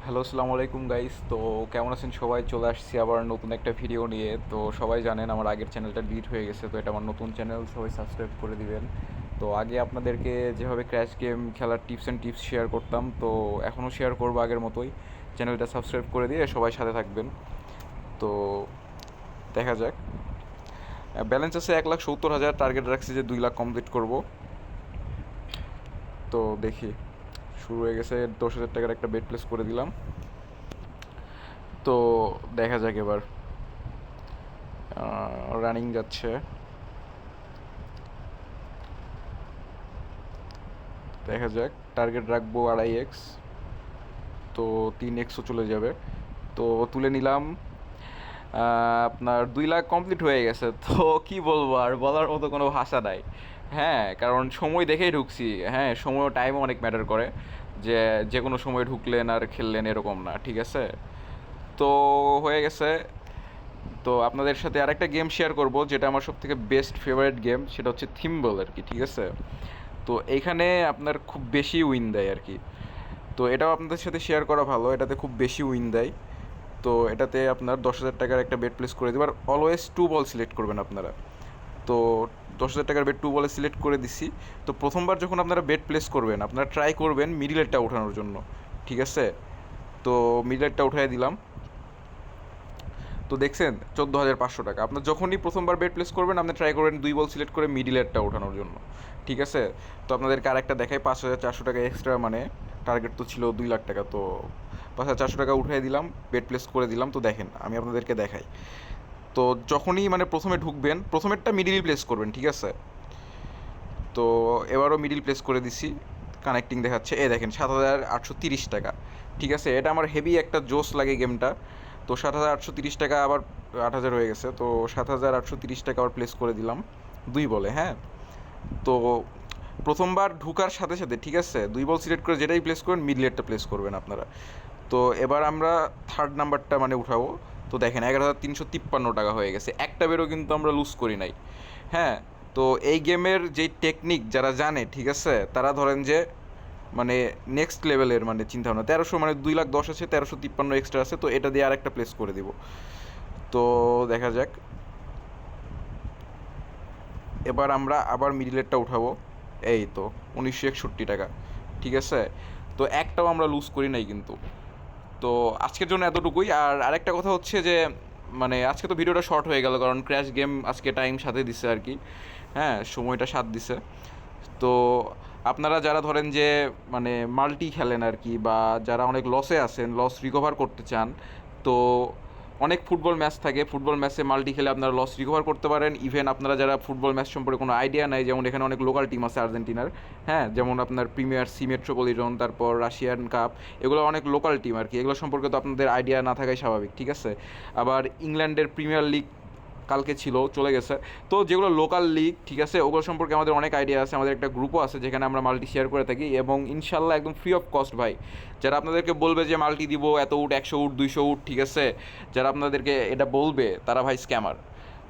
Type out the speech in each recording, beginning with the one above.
Hello, আসসালামু আলাইকুম guys. তো কেমন আছেন সবাই? চলে আসছি আবার নতুন একটা ভিডিও নিয়ে। তো সবাই জানেন আমার আগের চ্যানেলটা ডিলিট হয়ে গেছে, তো এটা আমার নতুন চ্যানেল, সবাই সাবস্ক্রাইব করে দিবেন। তো আগে আপনাদেরকে যেভাবে ক্র্যাশ গেম খেলার টিপস শেয়ার করতাম, তো এখনও শেয়ার করবো আগের মতোই। চ্যানেলটা সাবস্ক্রাইব করে দিয়ে সবাই সাথে থাকবেন। তো দেখা যাক। ব্যালেন্স আছে 1,70,000, টার্গেট রাখছি যে 2 লাখ কমপ্লিট করব। তো দেখি, শুরু হয়ে গেছে। 10,000 টাকার একটা বেট প্লেস করে দিলাম। তো দেখা যাক এবার। রানিং যাচ্ছে, দেখা যাক। টার্গেট রাখবো 2.5x, তো 3xও চলে যাবে। তো তুলে নিলাম। আপনার 2 লাখ কমপ্লিট হয়ে গেছে। তো কি বলবো, আর বলার মতো কোনো ভাষা নাই। হ্যাঁ, কারণ সময় দেখেই ঢুকছি। হ্যাঁ, সময় টাইমও অনেক ম্যাটার করে, যে যে কোনো সময় ঢুকলেন আর খেললেন এরকম না, ঠিক আছে। তো হয়ে গেছে। তো আপনাদের সাথে আরেকটা গেম শেয়ার করব, যেটা আমার সবথেকে বেস্ট ফেভারিট গেম, সেটা হচ্ছে থিম্বল আর কি, ঠিক আছে। তো এইখানে আপনার খুব বেশি উইন দেয় আর কি। তো এটাও আপনাদের সাথে শেয়ার করা ভালো, এটাতে খুব বেশি উইন দেয়। তো এটাতে আপনার 10,000 টাকার একটা বেট প্লেস করে দেবার, অলওয়েজ 2 বল সিলেক্ট করবেন আপনারা। তো 10,000 টাকার বেট 2 বলে সিলেক্ট করে দিছি। তো প্রথমবার যখন আপনারা বেট প্লেস করবেন, আপনারা ট্রাই করবেন মিডিলেরটা ওঠানোর জন্য, ঠিক আছে। তো মিডিলেরটা উঠাই দিলাম। তো দেখছেন 14,500 টাকা। আপনার যখনই প্রথমবার বেট প্লেস করবেন, আপনি ট্রাই করবেন 2 বল সিলেক্ট করে মিডিলেরটা ওঠানোর জন্য, ঠিক আছে। তো আপনাদেরকে আরেকটা দেখাই, 5,400 টাকা এক্সট্রা, মানে টার্গেট তো ছিল 2 লাখ টাকা। তো 5,400 টাকা উঠিয়ে দিলাম, বেট প্লেস করে দিলাম। তো দেখেন, আমি আপনাদেরকে দেখাই। তো যখনই মানে প্রথমে ঢুকবেন, প্রথমেরটা মিডিল প্লেস করবেন, ঠিক আছে। তো এবারও মিডিল প্লেস করে দিছি, কানেক্টিং দেখাচ্ছে। দেখেন 7,830 টাকা, ঠিক আছে। এটা আমার হেভি একটা জোস লাগে গেমটা। তো 7,830 টাকা আবার 8,000 হয়ে গেছে। তো 7,830 টাকা আবার প্লেস করে দিলাম 2 বলে, হ্যাঁ। তো প্রথমবার ঢুকার সাথে সাথে, ঠিক আছে, 2 বল সিলেক্ট করে যেটাই প্লেস করবেন, মিডলেটটা প্লেস করবেন আপনারা। তো এবার আমরা থার্ড নাম্বারটা মানে উঠাবো। তো দেখেন 11,353 টাকা হয়ে গেছে। একটা বেরও কিন্তু আমরা লুজ করি নাই, হ্যাঁ। তো এই গেমের যেই টেকনিক যারা জানে, ঠিক আছে, তারা ধরেন যে মানে নেক্সট লেভেলের মানে চিন্তা ভাবনা। 1300 মানে 2,10,000 আছে, 1353 এক্সট্রা আছে। তো এটা দিয়ে আর একটা প্লেস করে দিব। তো দেখা যাক। এবার আমরা আবার মিডিলেরটা উঠাবো। এই তো 1,961 টাকা, ঠিক আছে। তো একটাও আমরা লুজ করি নাই কিন্তু। তো আজকের জন্য এতটুকুই। আর আরেকটা কথা হচ্ছে যে মানে আজকে তো ভিডিওটা শর্ট হয়ে গেল, কারণ ক্র্যাশ গেম আজকে টাইম সাথে দিছে আর কি। হ্যাঁ, সময়টা সাথ দিছে। তো আপনারা যারা ধরেন যে মানে মাল্টি খেলেন আর কি, বা যারা অনেক লসে আছেন, লস রিকভার করতে চান, তো অনেক ফুটবল ম্যাচ থাকে, ফুটবল ম্যাচে মাল্টি খেলে আপনারা লস রিকভার করতে পারেন। ইভেন আপনারা যারা ফুটবল ম্যাচ সম্পর্কে কোনো আইডিয়া নাই, যেমন এখানে অনেক লোকাল টিম আছে আর্জেন্টিনার, হ্যাঁ, যেমন আপনার প্রিমিয়ার সি, মেট্রোপলিটন, তারপর রাশিয়ান কাপ, এগুলো অনেক লোকাল টিম আর কি। এগুলো সম্পর্কে তো আপনাদের আইডিয়া না থাকাই স্বাভাবিক, ঠিক আছে। আবার ইংল্যান্ডের প্রিমিয়ার লিগ কালকে ছিল, চলে গেছে। তো যেগুলো লোকাল লিগ, ঠিক আছে, ওগুলো সম্পর্কে আমাদের অনেক আইডিয়া আছে। আমাদের একটা গ্রুপও আছে যেখানে আমরা মাল্টি শেয়ার করে থাকি, এবং ইনশাল্লাহ একদম ফ্রি অফ কস্ট ভাই। যারা আপনাদেরকে বলবে যে মাল্টি দিব এত উঠ, 100 উঠ, 200 উঠ, ঠিক আছে, যারা আপনাদেরকে এটা বলবে তারা ভাই স্ক্যামার।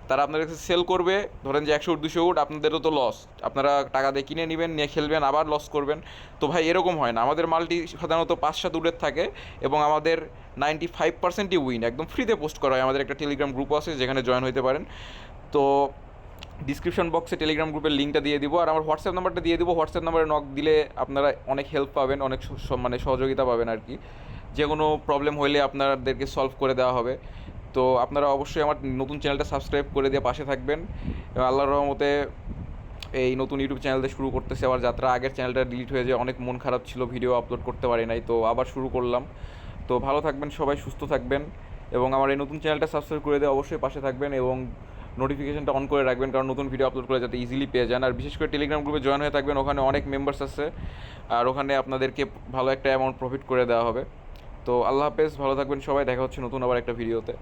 তারা আপনাদের কাছে সেল করবে, ধরেন যে 100 উঠ, 200 উঠ, আপনাদেরও তো লস। আপনারা টাকা দিয়ে কিনে নেবেন, নিয়ে খেলবেন, আবার লস করবেন। তো ভাই এরকম হয় না। আমাদের মাল্টি সাধারণত 5-7 উঠের থাকে, এবং আমাদের 95%ই উইন। একদম ফ্রিতে পোস্ট করা হয়। আমাদের একটা টেলিগ্রাম গ্রুপ আছে, যেখানে জয়েন হতে পারেন। তো ডিসক্রিপশন বক্সে টেলিগ্রাম গ্রুপের লিঙ্কটা দিয়ে দিব, আর আমার হোয়াটসঅ্যাপ নাম্বারটা দিয়ে দিব। হোয়াটসঅ্যাপ নাম্বারে নক দিলে আপনারা অনেক হেল্প পাবেন, অনেক মানে সহযোগিতা পাবেন আর কি। যে কোনো প্রবলেম হলে আপনাদেরকে সলভ করে দেওয়া হবে। তো আপনারা অবশ্যই আমার নতুন চ্যানেলটা সাবস্ক্রাইব করে দিয়ে পাশে থাকবেন। এবং আল্লাহর রহমতে এই নতুন ইউটিউব চ্যানেল দিয়ে শুরু করতেছে আবার যাত্রা। আগের চ্যানেলটা ডিলিট হয়ে যায়, অনেক মন খারাপ ছিল, ভিডিও আপলোড করতে পারি নাই, তো আবার শুরু করলাম। তো ভালো থাকবেন সবাই, সুস্থ থাকবেন, এবং আমার এই নতুন চ্যানেলটা সাবস্ক্রাইব করে দিয়ে অবশ্যই পাশে থাকবেন, এবং নোটিফিকেশনটা অন করে রাখবেন, কারণ নতুন ভিডিও আপলোড করে যাতে ইজিলি পেয়ে যান। আর বিশেষ করে টেলিগ্রাম গ্রুপে জয়েন হয়ে থাকবেন, ওখানে অনেক মেম্বার্স আছে, আর ওখানে আপনাদেরকে ভালো একটা অ্যামাউন্ট প্রফিট করে দেওয়া হবে। তো আল্লাহ হাফেজ, ভালো থাকবেন সবাই, দেখা হচ্ছে নতুন আবার একটা ভিডিওতে।